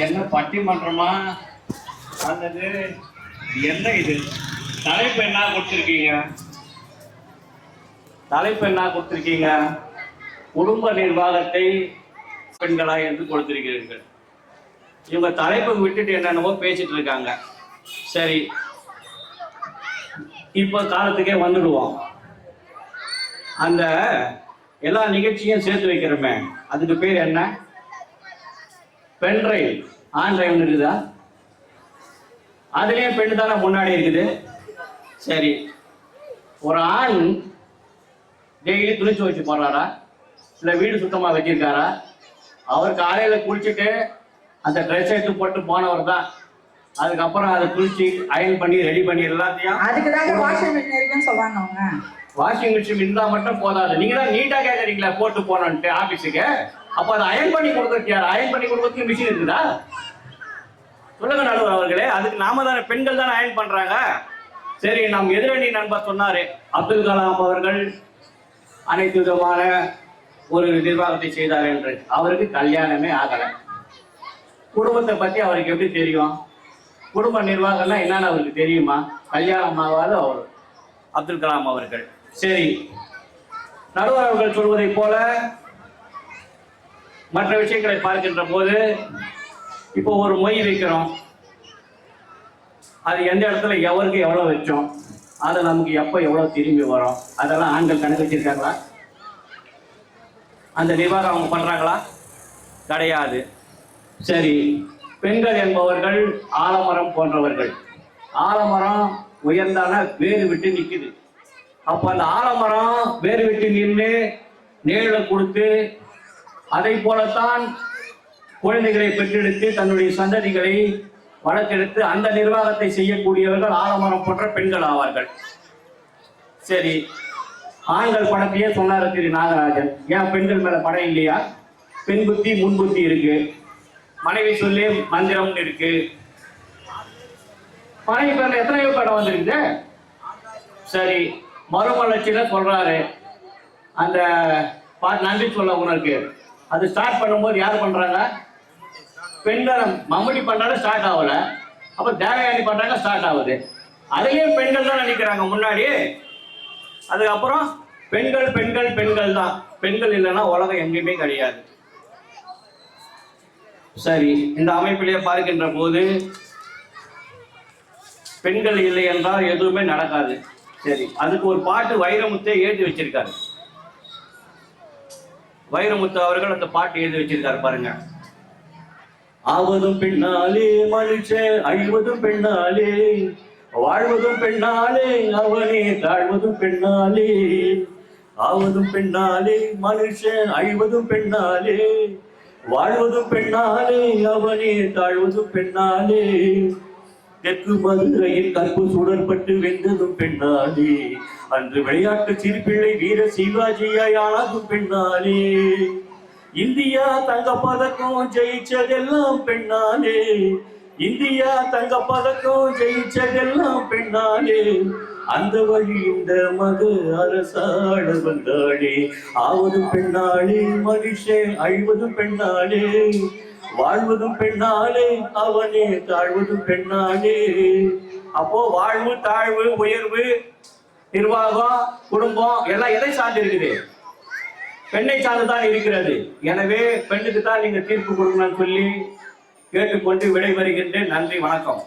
என்ன பட்டிமன்றமா அல்லது என்ன இது? தலைப்பு என்ன கொடுத்திருக்கீங்க? குடும்ப நிர்வாகத்தை பெண்களா என்று கொடுத்திருக்கிறீர்கள். இவங்க தலைப்பை விட்டுட்டு என்னென்னவோ பேசிட்டு இருக்காங்க. சரி, இப்போ காலத்துக்கே வந்துடுவோம். அந்த எல்லா நிகழ்ச்சியும் சேர்த்து வைக்கிறோமே, அதுக்கு பேர் என்ன? பெண் டிரைவ். ஆண் டிரைவ் இருக்குதா? அதுலயும் பெண்ணு தானே முன்னாடி இருக்குது. சரி, ஒரு ஆண் டெய்லி துணிச்சு வச்சு போறாரா, இல்ல வீடு சுத்தமா வச்சிருக்காரா? அவர் காலையில குளிச்சுட்டு அந்த ட்ரெஸ் எடுத்து போட்டு போனவர் தான். அதுக்கப்புறம் அதை குளிச்சு அயன் பண்ணி ரெடி பண்ணி எல்லாத்தையும் வாஷிங் மிஷின் இருக்குன்னு சொல்றாங்க அவங்க. வாஷிங் மிஷின் இருந்தா மட்டும் போதாது. நீங்க தான் நீட்டா கேட்கறீங்களா போட்டு போனோன்ட்டு ஆபீஸுக்கு. அப்ப அதை அயன் பண்ணி கொடுக்கறதுக்கு யார்? அயன் பண்ணி கொடுக்கறதுக்கு மிஷின் இருக்குதா? சொல்லுங்க நடுவர் அவர்களே. அதுக்கு நாம தானே, பெண்கள் தானே அயன் பண்றாங்க. சரி, நம் எதிரணி நண்பர் சொன்னாரு, அப்துல் கலாம் அவர்கள் அனைத்து விதமான ஒரு நிர்வாகத்தை செய்தார் என்று. அவருக்கு கல்யாணமே ஆகலை. குடும்பத்தை பத்தி அவருக்கு எப்படி தெரியும்? குடும்ப நிர்வாகம்னா என்னன்னு அவருக்கு தெரியுமா? கல்யாணம் ஆகாத அவர் அப்துல் கலாம் அவர்கள். சரி, நடுவர் அவர்கள் சொல்வதை போல மற்ற விஷயங்களை பார்க்கின்ற போது, இப்போ ஒரு மொய் வைக்கிறோம், அது எந்த இடத்துல எவருக்கு எவ்வளவு வச்சோம், அதை நமக்கு எப்போ எவ்வளவு திரும்பி வரும், அதெல்லாம் ஆண்கள் கணக்கு வச்சிருக்காங்களா? அந்த நிர்வாகம் அவங்க பண்றாங்களா? கிடையாது. சரி, பெண்கள் என்பவர்கள் ஆலமரம் போன்றவர்கள். ஆலமரம் உயர்ந்தான வேறு விட்டு நிற்குது. அப்போ அந்த ஆலமரம் வேறு விட்டு நின்று நிழலை கொடுத்து, அதை போலத்தான் குழந்தைகளை பெற்றெடுத்து தன்னுடைய சந்ததிகளை வளர்த்தெடுத்து அந்த நிர்வாகத்தை செய்யக்கூடியவர்கள் ஆலமரம் போன்ற பெண்கள் ஆவார்கள். சரி, ஆண்கள் படத்தையே சொன்னார் திரு நாகராஜன். ஏன் பெண்கள் மேல படம் இல்லையா? பெண் புத்தி முன் புத்தி இருக்கு, மனைவி சொல்லி மந்திரம் இருக்கு. மனைவி பேர்ல எத்தனையோ படம் வந்திருக்கு. சரி, மறுமலர்ச்சியில சொல்றாரு அந்த பாட்டு நன்றி சொல்ல உனக்கு. அது ஸ்டார்ட் பண்ணும்போது யார் பண்றாங்க? பெண்கள். மம்முடி பண்றாங்க, ஸ்டார்ட் ஆகல. அப்ப தேவயானி பண்றாங்க, ஸ்டார்ட் ஆகுது. அதையும் பெண்கள் தான் நினைக்கிறாங்க முன்னாடி. அதுக்கப்புறம் பெண்கள் பெண்கள் பெண்கள் தான். பெண்கள் இல்லைன்னா உலகம் எங்கேயுமே கிடையாது. சரி, இந்த அமைப்பிலேயே பார்க்கின்ற போது பெண்கள் இல்லை என்றால் எதுவுமே நடக்காது. சரி, அதுக்கு ஒரு பாட்டு வைரமுத்தை எழுதி வச்சிருக்காரு. வைரமுத்து அவர்கள் அந்த பாட்டு எழுதி வச்சிருக்காரு பாருங்க. ஆவதும் பெண்ணாலே மனுஷன், அழிவதும் பெண்ணாலே, வாழ்வதும் பெண்ணாலே, அவனே தாழ்வதும் பெண்ணாலே. ஆவதும் பெண்ணாலே மனுஷன், அழிவதும் பெண்ணாலே, வாழ்வதும் பெண்ணாலே, அவனே தாழ்வதும் பெண்ணாலே. தெற்கு மதுரையில் கற்பு சுடற்பட்டு வென்றதும் பெண்ணாலே, அன்று விளையாட்டு சிறுபிள்ளை வீர சிவாஜியானதும் பெண்ணாலே. இந்தியா தங்க பதக்கம் ஜெயிச்சதெல்லாம் பெண்ணாலே, இந்தியா தங்க பதக்கம் ஜெயிச்சதெல்லாம் பெண்ணாலே. அந்த வழி இந்த மக அரசாட வந்தாளே. ஆவதும் பெண்ணாலே மனுஷன், அழிவதும் பெண்ணாலே, வாழ்வதும் பெண்ணாலே, அவனே தாழ்வதும் பெண்ணாலே. அப்போ வாழ்வு, தாழ்வு, உயர்வு, நிர்வாகம், குடும்பம் எல்லாம் எதை சார்ந்து இருக்குது? பெண்ணை சார்ந்துதான் இருக்கிறது. எனவே பெண்ணுக்கு தான் நீங்க தீர்ப்பு கொடுக்கணும்னு சொல்லி கேட்டுக்கொண்டு விடைபெறுகின்றேன். நன்றி, வணக்கம்.